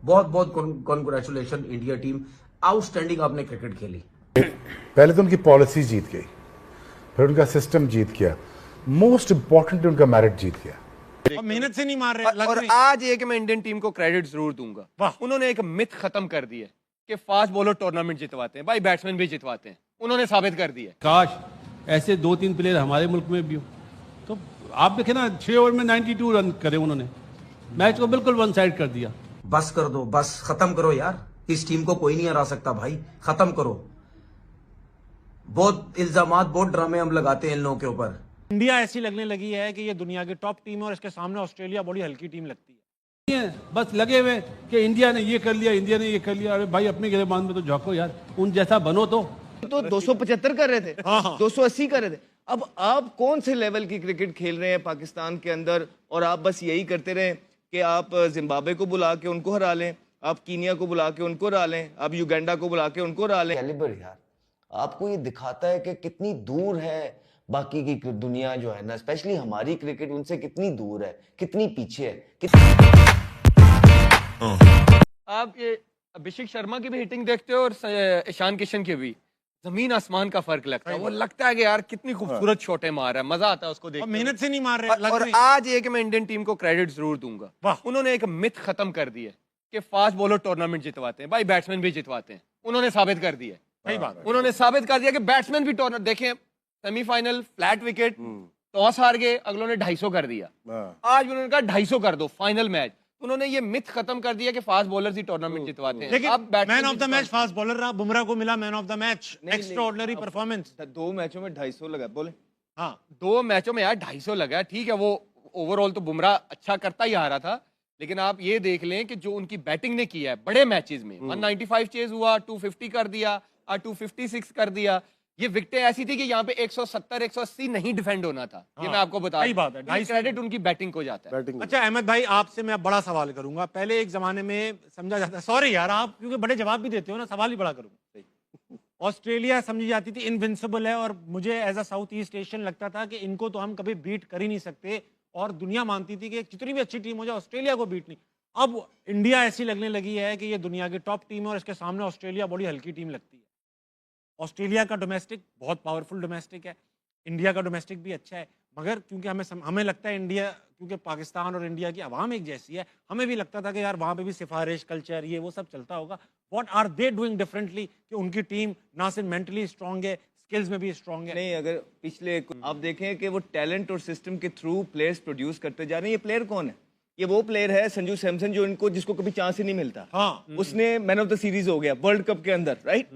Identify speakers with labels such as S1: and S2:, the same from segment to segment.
S1: बहुत बहुत congratulation India team, outstanding आपने क्रिकेट खेली।
S2: पहले तो उनकी पॉलिसी जीत गई, फिर उनका सिस्टम जीत गया, मोस्ट इंपॉर्टेंट उनका मेरिट जीत गया।
S3: और मेहनत से नहीं मार रहे
S4: और आज एक मैं इंडियन टीम को क्रेडिट जरूर दूंगा। उन्होंने एक मिथ खत्म कर दी है कि फास्ट बॉलर टूर्नामेंट जितवाते हैं, भाई बैट्समैन भी जितवाते हैं। उन्होंने साबित कर दिया।
S5: काश ऐसे 2-3 प्लेयर हमारे मुल्क में भी हो। तो आप देखें ना, 6 ओवर में 92 रन करे उन्होंने, मैच को बिल्कुल वन साइड कर दिया।
S1: बस कर दो, बस खत्म करो यार, इस टीम को कोई नहीं हरा सकता भाई, खत्म करो। बहुत इल्जामात, बहुत ड्रामे हम लगाते हैं इन लोगों के ऊपर।
S3: इंडिया ऐसी लगने लगी है कि ये दुनिया की टॉप टीम है और इसके सामने ऑस्ट्रेलिया बड़ी हल्की टीम लगती है।
S5: बस लगे हुए कि इंडिया ने ये कर लिया, इंडिया ने ये कर लिया। अरे भाई अपने गिरेबान में तो झोंको यार, उन जैसा बनो। तो
S4: 275 कर रहे थे, 280 कर रहे थे। अब आप कौन से लेवल की क्रिकेट खेल रहे हैं पाकिस्तान के अंदर, और आप बस यही करते रहे कि आप जिम्बाब्वे को बुला के उनको हरा लें, आप कीनिया को बुला के उनको हरा लें, आप युगांडा को बुला के उनको हरा लें।
S6: कैलिबर यार आपको ये दिखाता है कि कितनी दूर है बाकी की दुनिया जो है ना, स्पेशली हमारी क्रिकेट उनसे कितनी दूर है, कितनी पीछे है।
S4: आप ये अभिषेक शर्मा की भी हिटिंग देखते हो और ईशान किशन की भी, जमीन आसमान का फर्क लगता है। वो लगता है कि यार कितनी खूबसूरत शॉटें मार रहा है, मजा आता है उसको देख।
S3: और मेहनत से नहीं मार रहे।
S4: और आज एक मैं इंडियन टीम को क्रेडिट जरूर दूंगा। उन्होंने एक मिथ खत्म कर दी है कि फास्ट बॉलर टूर्नामेंट जितवाते हैं, भाई बैट्समैन भी जितवाते हैं। उन्होंने साबित कर दिया।
S3: सही बात।
S4: उन्होंने साबित कर दिया कि बैट्समैन भी टूर्नामेंट देखें, सेमीफाइनल फ्लैट विकेट, टॉस हार गए, अगलों ने 250 कर दिया। आज उन्होंने कहा 250 कर दो फाइनल मैच। उन्होंने ये मिथ खत्म कर दिया कि फास्ट बॉलर ही टूर्नामेंट जितवाते हैं।
S3: लेकिन
S4: अब
S3: man of the match fast bowler रहा, बुमराह को मिला man of the match. Extraordinary performance.
S4: 2 मैचों में 250 लगा, बोले
S3: हाँ
S4: 2 मैचों में यार 250 लगा। ठीक है, वो ओवरऑल तो बुमराह अच्छा करता ही आ रहा था, लेकिन आप ये देख लें कि जो उनकी बैटिंग ने किया है बड़े मैचेस में, 195 चेज हुआ, 250 कर दिया, 256 कर दिया। ये विकेटें ऐसी थी कि यहाँ पे 170 180 नहीं डिफेंड होना था। ये मैं आपको बता
S3: सही बात है।
S4: क्रेडिट उनकी बैटिंग को जाता है।
S3: अच्छा अहमद भाई, आपसे मैं बड़ा सवाल करूंगा। पहले एक जमाने में समझा जाता, सॉरी यार आप क्योंकि बड़े जवाब भी देते हो ना, सवाल ही बड़ा करूंगा। ऑस्ट्रेलिया समझी जाती थी इनविंसिबल है, और मुझे as a South East Asian लगता था कि इनको तो हम कभी बीट कर ही नहीं सकते, और दुनिया मानती थी कि जितनी भी अच्छी टीम हो जाए ऑस्ट्रेलिया को बीट नहीं। अब इंडिया ऐसी लगने लगी है कि ये दुनिया की टॉप टीम है और इसके सामने ऑस्ट्रेलिया बड़ी हल्की टीम लगती है। ऑस्ट्रेलिया का डोमेस्टिक बहुत पावरफुल डोमेस्टिक है, इंडिया का डोमेस्टिक भी अच्छा है, मगर क्योंकि हमें लगता है इंडिया, क्योंकि पाकिस्तान और इंडिया की आवाम एक जैसी है, हमें भी लगता था कि यार वहाँ पे भी सिफारिश कल्चर ये वो सब चलता होगा। What are they doing differently कि उनकी टीम ना सिर्फ मेंटली स्ट्रांग है, स्किल्स में भी स्ट्रांग है।
S4: नहीं, अगर पिछले आप देखें कि वो टैलेंट और सिस्टम के थ्रू प्लेयर्स प्रोड्यूस करते जा रहे हैं। ये प्लेयर कौन है? ये वो प्लेयर है संजू सैमसन, जो इनको जिसको कभी चांस ही नहीं मिलता।
S3: हाँ।
S4: उसने मैन ऑफ द सीरीज हो गया वर्ल्ड कप के अंदर, राइट।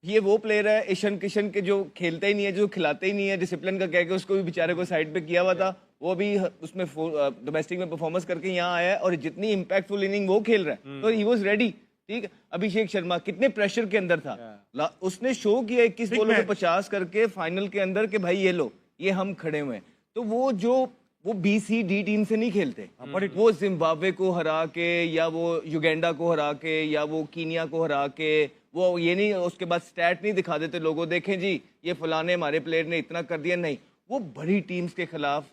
S4: ये वो प्लेयर है ईशान किशन के, जो खेलता ही नहीं है, जो खिलाते ही नहीं है, डिसिप्लिन का कह के उसको भी बेचारे को साइड पे किया हुआ था। वो भी उसमें डोमेस्टिक में परफॉर्मेंस करके यहाँ आया है, और जितनी इंपैक्टफुल इनिंग वो खेल रहा है, तो ही वाज रेडी। ठीक है, अभिषेक शर्मा कितने प्रेशर के अंदर था, उसने शो किया 21 बॉलों में 50 करके फाइनल के अंदर कि भाई ये लो, ये हम खड़े हुए हैं। तो वो BCD टीम से नहीं खेलते, वो जिम्बाब्वे को हरा के, या वो युगांडा को हरा के, या वो कीनिया को हरा के, वो ये नहीं उसके बाद स्टैट नहीं दिखा देते लोगों, देखें जी ये फलाने हमारे प्लेयर ने इतना कर दिया। नहीं, वो बड़ी टीम्स के खिलाफ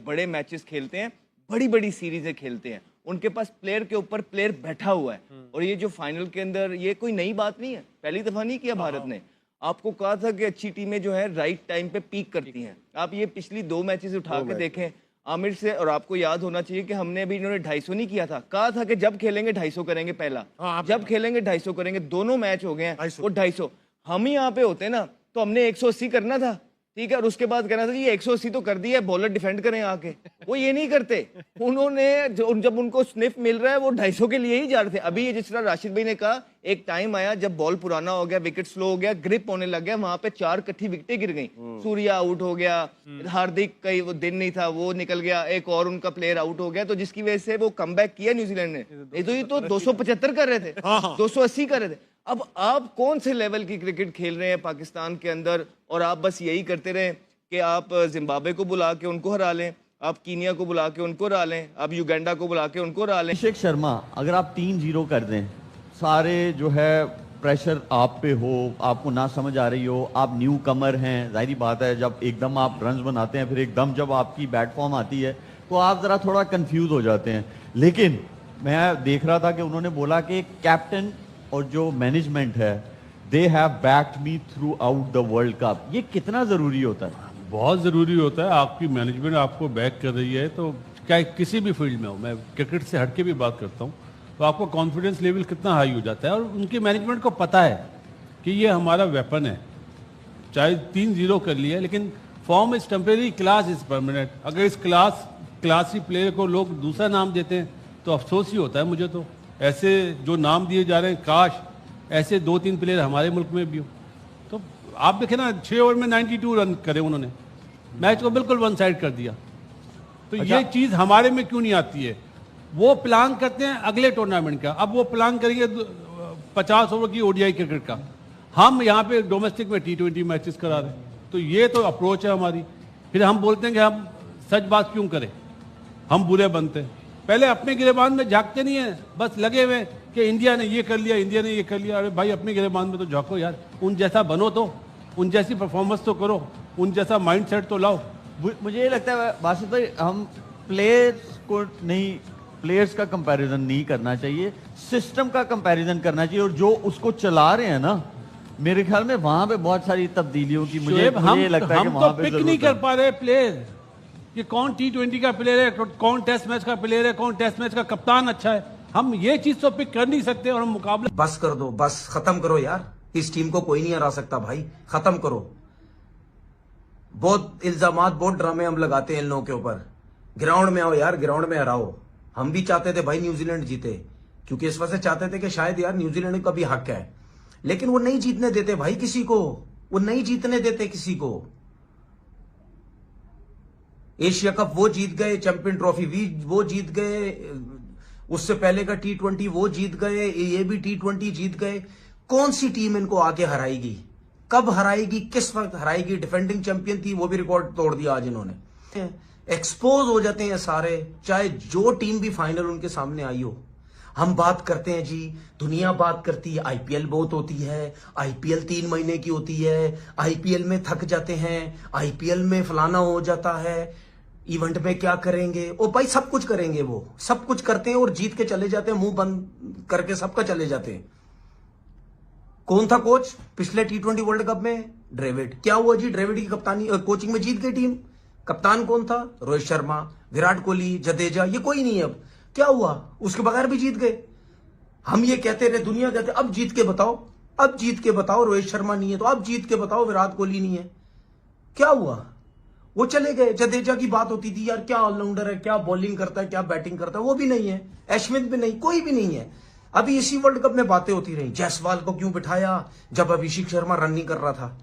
S4: बड़े मैचेस खेलते हैं, बड़ी बड़ी सीरीजें खेलते हैं। उनके पास प्लेयर के ऊपर प्लेयर बैठा हुआ है, और ये जो फाइनल के अंदर, ये कोई नई बात नहीं है, पहली दफा नहीं किया भारत ने। आपको कहा था कि अच्छी टीमें जो है राइट टाइम पे पीक करती हैं। आप ये पिछली 2 मैचेस उठा के देखें आमिर से, और आपको याद होना चाहिए कि हमने अभी इन्होंने 250 नहीं किया था, कहा था कि जब खेलेंगे 250 करेंगे पहला, जब खेलेंगे 250 करेंगे। दोनों मैच हो गए हैं वो 250। हम ही यहाँ पे होते ना तो हमने 180 करना था, ठीक है, और उसके बाद कहना था ये 180 तो कर दिया, बॉलर डिफेंड करें आके। वो ये नहीं करते, उन्होंने जब उनको स्निफ मिल रहा है वो 250 के लिए ही जा रहे थे। अभी ये जिस तरह राशिद भाई ने कहा, एक टाइम आया जब बॉल पुराना हो गया, विकेट स्लो हो गया, ग्रिप होने लग गया, वहां पे 4 इकट्ठी विकेटें गिर गई। सूर्या आउट हो गया, हार्दिक कई वो दिन नहीं था वो निकल गया, एक और उनका प्लेयर आउट हो गया, तो जिसकी वजह से वो कमबैक किया न्यूजीलैंड ने। नहीं तो ये तो 275 कर रहे थे, 280 कर रहे थे। अब आप कौन से लेवल की क्रिकेट खेल रहे हैं पाकिस्तान के अंदर, और आप बस यही करते रहे कि आप जिम्बाब्वे को बुला के उनको हरा लें, आप कीनिया को बुला के उनको हरा लें, आप युगांडा को बुला के उनको हरा लें।
S7: अभिषेक शर्मा अगर आप 3-0 कर दें, सारे जो है प्रेशर आप पे हो, आपको ना समझ आ रही हो, आप न्यू कमर हैं, जाहिर बात है जब एकदम आप रन्स बनाते हैं, फिर एकदम जब आपकी बैट फॉर्म आती है तो आप ज़रा थोड़ा कंफ्यूज हो जाते हैं। लेकिन मैं देख रहा था कि उन्होंने बोला कि कैप्टन और जो मैनेजमेंट है they have backed me through out the world cup. ये कितना जरूरी होता है?
S5: बहुत ज़रूरी होता है। आपकी मैनेजमेंट आपको बैक कर रही है तो क्या किसी भी फील्ड में हो, मैं क्रिकेट से हट के भी बात करता हूँ, तो आपको कॉन्फिडेंस लेवल कितना हाई हो जाता है। और उनकी मैनेजमेंट को पता है कि ये हमारा वेपन है, चाहे 3-0 कर लिया, लेकिन form is temporary, class is permanent. अगर इस क्लासी प्लेयर को लोग दूसरा नाम देते हैं तो अफसोस ही होता है मुझे। तो ऐसे जो नाम दिए जा रहे हैं, काश ऐसे 2-3 प्लेयर हमारे मुल्क में भी हो। तो आप देखें ना, 6 ओवर में 92 रन करे उन्होंने, मैच को बिल्कुल वन साइड कर दिया। तो ये चीज़ हमारे में क्यों नहीं आती है? वो प्लान करते हैं अगले टूर्नामेंट का, अब वो प्लान करेंगे 50 ओवर की ओडीआई क्रिकेट का, हम यहाँ पे डोमेस्टिक में T20 मैचेस करा रहे हैं। तो ये तो अप्रोच है हमारी। फिर हम बोलते हैं कि हम सच बात क्यों करें, हम बुरे बनते हैं। पहले अपने गिरेबान में झांकते नहीं है, बस लगे हुए कि इंडिया ने ये कर लिया, इंडिया ने ये कर लिया। अरे भाई अपने गिरेबान में तो झांको यार, उन जैसा बनो, तो उन जैसी परफॉर्मेंस तो करो, उन जैसा माइंडसेट तो लाओ।
S7: मुझे ये लगता है बासित भाई, हम प्लेयर्स को नहीं, प्लेयर्स का कंपैरिजन नहीं करना चाहिए, सिस्टम का कंपैरिजन करना चाहिए। और जो उसको चला रहे हैं ना, मेरे ख्याल में वहां पे बहुत सारी तब्दीलियों की मुझे लगता है कि वहां पे
S5: पिक नहीं कर पा रहे प्लेयर कि कौन T20 का प्लेयर है, कौन टेस्ट मैच का प्लेयर है, कौन टेस्ट मैच का कप्तान अच्छा है। हम ये चीज तो पिक कर नहीं सकते और हम मुकाबला।
S1: बस कर दो, बस खत्म करो यार। इस टीम को कोई नहीं हरा सकता भाई, खत्म करो। बहुत इल्जामात, बहुत ड्रामे हम लगाते हैं इन लोगों के ऊपर। ग्राउंड में आओ यार, ग्राउंड में हराओ। हम भी चाहते थे भाई न्यूजीलैंड जीते, क्योंकि इस वजह से चाहते थे कि शायद यार न्यूजीलैंड का भी हक है, लेकिन वो नहीं जीतने देते भाई किसी को, वो नहीं जीतने देते किसी को। एशिया कप वो जीत गए, चैंपियन ट्रॉफी वो जीत गए, उससे पहले का T20 वो जीत गए, ये भी T20 जीत गए। कौन सी टीम इनको आके हराएगी, कब हराएगी, किस वक्त हराएगी? डिफेंडिंग चैंपियन थी, वो भी रिकॉर्ड तोड़ दिया आज इन्होंने। एक्सपोज हो जाते हैं सारे, चाहे जो टीम भी फाइनल उनके सामने आई हो। हम बात करते हैं जी, दुनिया बात करती है, आईपीएल बहुत होती है, आईपीएल 3 महीने की होती है, आईपीएल में थक जाते हैं, आईपीएल में फलाना हो जाता है, इवेंट में क्या करेंगे? ओ भाई सब कुछ करेंगे, वो सब कुछ करते हैं और जीत के चले जाते हैं, मुंह बंद करके सबका चले जाते हैं। कौन था कोच पिछले T20 वर्ल्ड कप में? ड्रेविड। क्या हुआ जी? ड्रेविड की कप्तानी कोचिंग में जीत गई टीम। कप्तान कौन था? रोहित शर्मा, विराट कोहली, जडेजा, ये कोई नहीं है। अब क्या हुआ? उसके बगैर भी जीत गए। हम ये कहते रहे, दुनिया कहते अब जीत के बताओ, अब जीत के बताओ। रोहित शर्मा नहीं है तो अब जीत के बताओ, विराट कोहली नहीं है। क्या हुआ? वो चले गए। जडेजा की बात होती थी, यार क्या ऑलराउंडर है, क्या बॉलिंग करता है, क्या बैटिंग करता है, वो भी नहीं है। अश्विन भी नहीं, कोई भी नहीं है। अभी इसी वर्ल्ड कप में बातें होती रही, जायसवाल को क्यों बिठाया जब अभिषेक शर्मा रन नहीं कर रहा था,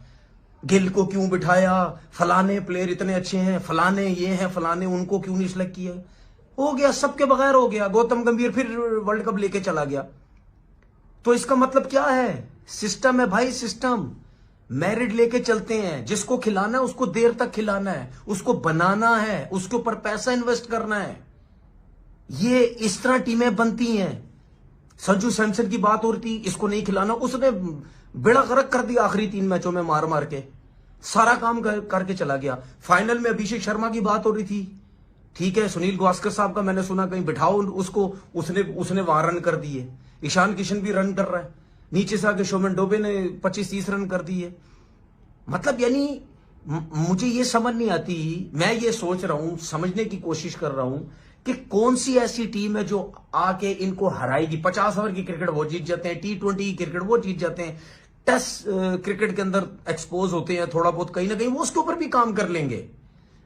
S1: गिल को क्यों बिठाया, फलाने प्लेयर इतने अच्छे हैं, फलाने ये हैं, फलाने, उनको क्यों नहीं सिलेक्ट किया? हो गया, सबके बगैर हो गया। गौतम गंभीर फिर वर्ल्ड कप लेके चला गया। तो इसका मतलब क्या है? सिस्टम है भाई, सिस्टम। मेरिट लेके चलते हैं, जिसको खिलाना है उसको देर तक खिलाना है, उसको बनाना है, उसके ऊपर पैसा इन्वेस्ट करना है। ये इस तरह टीमें बनती हैं। संजू सैमसन की बात हो रही थी, इसको नहीं खिलाना, उसने बेड़ा गर्क कर दिया आखिरी 3 मैचों में, मार मार के सारा काम करके चला गया। फाइनल में अभिषेक शर्मा की बात हो रही थी, ठीक है, सुनील गावस्कर साहब का मैंने सुना कहीं बिठाओ उसको, उसने वहां रन कर दिए। ईशान किशन भी रन कर रहा है, नीचे से आके शोमन डोबे ने 25-30 रन कर दिए। मतलब यानी मुझे ये समझ नहीं आती। मैं ये सोच रहा हूं, समझने की कोशिश कर रहा हूं कि कौन सी ऐसी टीम है जो आके इनको हराएगी। 50 ओवर की क्रिकेट वो जीत जाते हैं, T20 की क्रिकेट वो जीत जाते हैं, टेस्ट क्रिकेट के अंदर एक्सपोज होते हैं थोड़ा बहुत, कहीं ना कहीं वो उसके ऊपर भी काम कर लेंगे।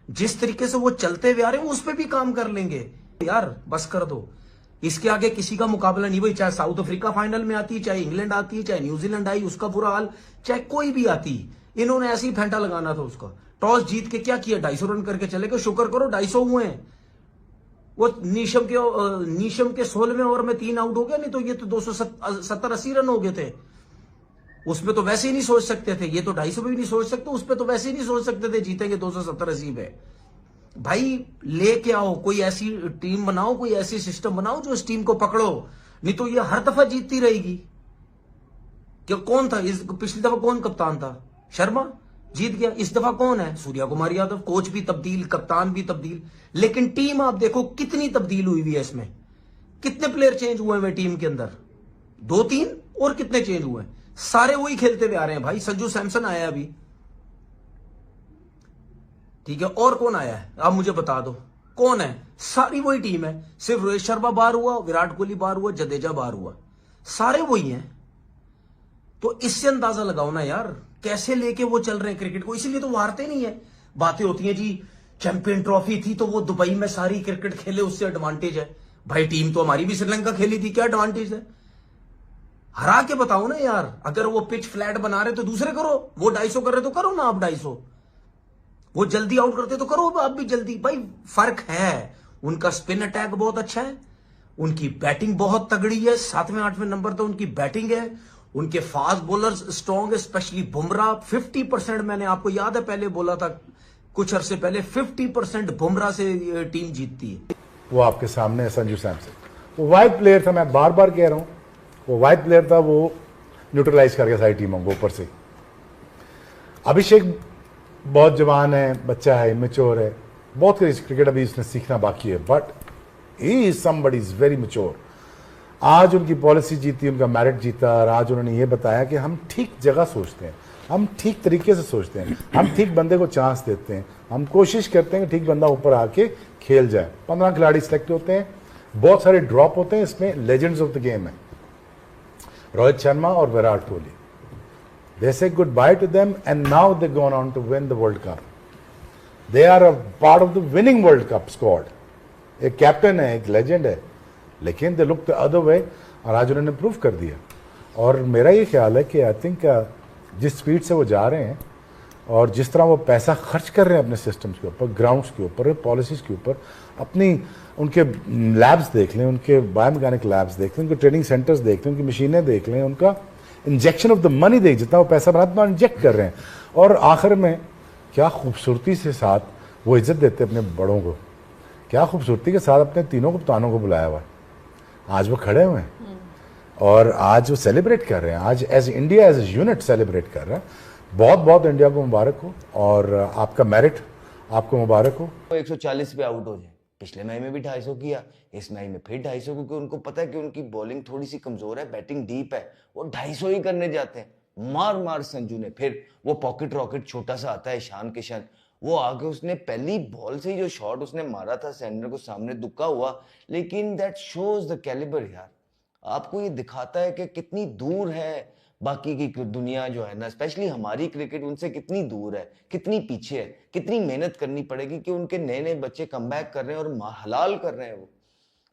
S1: जिस तरीके से वो चलते हुए आ रहे हैं उस पर भी काम कर लेंगे। यार बस कर दो, इसके आगे किसी का मुकाबला नहीं भाई। चाहे साउथ अफ्रीका फाइनल में आती, चाहे इंग्लैंड आती, चाहे न्यूजीलैंड आई उसका बुरा हाल, चाहे कोई भी आती, इन्होंने ऐसे ही फेंटा लगाना था उसका। टॉस जीत के क्या किया? 250 रन करके चले गए। शुक्र करो 250 हुए हैं। वो नीशम के 16वें ओवर में 3 आउट हो गया, नहीं तो ये तो 270-80 रन हो गए थे। उसमें तो वैसे ही नहीं सोच सकते थे, ये तो 250 भी नहीं सोच सकते, उस पर तो वैसे ही नहीं सोच सकते थे जीतेंगे 270-80 पे। भाई लेके आओ, कोई ऐसी टीम बनाओ, कोई ऐसी सिस्टम बनाओ जो इस टीम को पकड़ो, नहीं तो ये हर दफा जीतती रहेगी। क्या कौन था पिछली दफा कौन कप्तान था? शर्मा जीत गया। इस दफा कौन है? सूर्या कुमार यादव। कोच भी तब्दील, कप्तान भी तब्दील, लेकिन टीम आप देखो कितनी तब्दील हुई है इसमें। कितने प्लेयर चेंज हुए हैं टीम के अंदर? 2-3 और कितने चेंज हुए हैं? सारे वही खेलते हुए आ रहे हैं भाई। संजू सैमसन आया अभी, ठीक है, और कौन आया है आप मुझे बता दो, कौन है? सारी वही टीम है। सिर्फ रोहित शर्मा बाहर हुआ, विराट कोहली बाहर हुआ, जडेजा बाहर हुआ, सारे वही हैं। तो इससे अंदाजा लगाओ ना यार कैसे लेके वो चल रहे हैं क्रिकेट को। इसीलिए तो वो हारते नहीं है। बातें होती हैं जी चैंपियन ट्रॉफी थी तो वो दुबई में सारी क्रिकेट खेले उससे एडवांटेज है। भाई टीम तो हमारी भी श्रीलंका खेली थी, क्या एडवांटेज है? हरा के बताओ ना यार। अगर वो पिच फ्लैट बना रहे तो दूसरे करो, वो 250 कर रहे तो करो ना आप 250। वो जल्दी आउट करते तो करो आप भी जल्दी। भाई फर्क है। उनका स्पिन अटैक बहुत अच्छा है, उनकी बैटिंग बहुत तगड़ी है, 7वें 8वें नंबर तो उनकी बैटिंग है, उनके फास्ट बॉलर्स स्ट्रॉन्ग है, स्पेशली बुमराह। 50% मैंने आपको याद है पहले बोला था कुछ अरसे पहले, 50% बुमराह से टीम जीतती है।
S2: वो आपके सामने है संजू सैमसन। वो वाइड प्लेयर था, मैं बार बार कह रहा हूं, वो वाइड प्लेयर था, वो न्यूट्रलाइज कर गया सारी टीमों को ऊपर से। अभिषेक बहुत जवान है, बच्चा है, इमेच्योर है, बहुत क्रिकेट अभी उसने सीखना बाकी है, but he is somebody is very mature. आज उनकी पॉलिसी जीती, उनका मेरिट जीता, और आज उन्होंने ये बताया कि हम ठीक जगह सोचते हैं, हम ठीक तरीके से सोचते हैं, हम ठीक बंदे को चांस देते हैं, हम कोशिश करते हैं कि ठीक बंदा ऊपर आके खेल जाए। 15 खिलाड़ी सिलेक्ट होते हैं, बहुत सारे ड्रॉप होते हैं, इसमें लेजेंड्स ऑफ द गेम है रोहित शर्मा और Virat Kohli. They say goodbye to them and now they've gone on to win the World Cup. They are a part of the winning World Cup squad. एक कैप्टन है, एक legend है, लेकिन they look the other way और आज उन्होंने prove कर दिया। और मेरा ये ख्याल है कि आई थिंक जिस स्पीड से वो जा रहे हैं और जिस तरह वो पैसा खर्च कर रहे हैं अपने सिस्टम्स के ऊपर, ग्राउंड्स के ऊपर, पॉलिसीज़ के ऊपर, अपनी उनके लैब्स देख लें, उनके बायोमैकेनिक लैब्स देख लें, उनके ट्रेनिंग सेंटर्स देख लें, उनकी मशीनें देख लें, उनका इंजेक्शन ऑफ द मनी देख, जितना वो पैसा बना उतना इंजेक्ट कर रहे हैं। और आखिर में क्या खूबसूरती से साथ वो इज्जत देते अपने बड़ों को, क्या खूबसूरती के साथ अपने तीनों कप्तानों को बुलाया हुआ है। आज वो खड़े हुए हैं और आज वो सेलिब्रेट कर रहे हैं, आज as India as a unit celebrate कर रहे हैं। बहुत बहुत इंडिया को मुबारक हो और आपका मेरिट आपको मुबारक हो।
S6: 140 पे आउट हो जाए। पिछले मैच में भी 250 किया, इस मैच में फिर 250, क्योंकि उनको पता है कि उनकी बॉलिंग थोड़ी सी कमजोर है, बैटिंग डीप है, वो 250 ही करने जाते हैं। मार मार संजू ने। फिर वो पॉकेट रॉकेट छोटा सा आता है ईशान किशन, वो आगे उसने पहली बॉल से ही जो शॉट उसने मारा था सेंटर को सामने, दुक्का हुआ, लेकिन दैट शोज द कैलिबर यार। आपको ये दिखाता है कि कितनी दूर है बाकी की दुनिया जो है ना, स्पेशली हमारी क्रिकेट उनसे कितनी दूर है, कितनी पीछे है, कितनी मेहनत करनी पड़ेगी कि उनके नए नए बच्चे कमबैक कर रहे हैं और हलाल कर रहे हैं। वो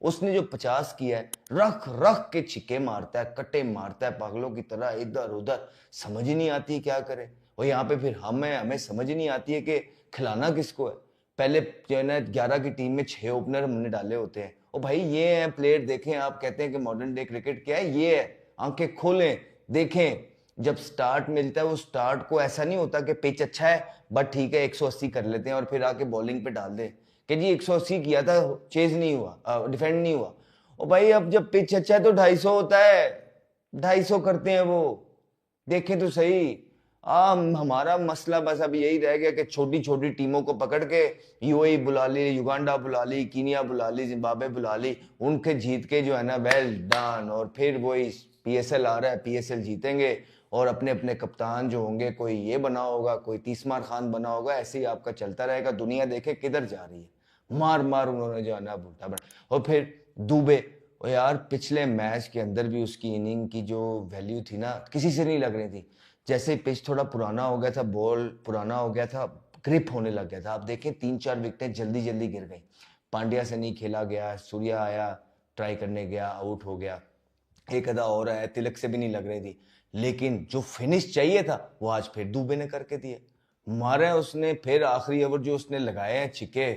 S6: उसने जो 50 किया है, रख रख के छिक्के मारता है, कट्टे मारता है पागलों की तरह इधर उधर, समझ ही नहीं आती क्या करे। और यहाँ पे फिर हमें समझ ही नहीं आती है कि खिलाना किसको है। पहले जो है ना 11 की टीम में 6 ओपनर हमने डाले होते हैं। और भाई ये है प्लेयर, देखें आप कहते हैं कि मॉडर्न डे क्रिकेट क्या है, ये है, आंखें खोलें देखें। जब स्टार्ट मिलता है वो स्टार्ट को ऐसा नहीं होता कि पिच अच्छा है बट ठीक है 180 कर लेते हैं और फिर आके बॉलिंग पे डाल दें कि जी 180 किया था, चेज नहीं हुआ, डिफेंड नहीं हुआ। और भाई अब जब पिच अच्छा है तो 250 होता है, 250 करते हैं वो। देखें तो सही, हमारा मसला बस अब यही रह गया कि छोटी छोटी टीमों को पकड़ के यूएई बुला ली, युगांडा बुला ली, कीनिया बुला ली, जिम्बाब्वे बुला ली, उनके जीत के जो है ना वेल डन। और फिर वही पीएसएल आ रहा है, पीएसएल जीतेंगे और अपने अपने कप्तान जो होंगे, कोई ये बना होगा, कोई तीसमार खान बना होगा, ऐसे ही आपका चलता रहेगा। दुनिया देखे किधर जा रही है, मार मार उन्होंने जो है ना बूटा बना। और फिर दुबे, और यार पिछले मैच के अंदर भी उसकी इनिंग की जो वैल्यू थी ना किसी से नहीं लग रही थी। जैसे पिच थोड़ा पुराना हो गया था, बॉल पुराना हो गया था, ग्रिप होने लग गया था। आप देखें 3-4 विकेटें जल्दी जल्दी गिर गई। पांड्या से नहीं खेला गया, सूर्या आया ट्राई करने गया, आउट हो गया, एक आधा और आया, तिलक से भी नहीं लग रही थी। लेकिन जो फिनिश चाहिए था वो आज फिर दुबे ने करके दिया। मारा उसने, फिर आखिरी ओवर जो उसने लगाए हैं छिके,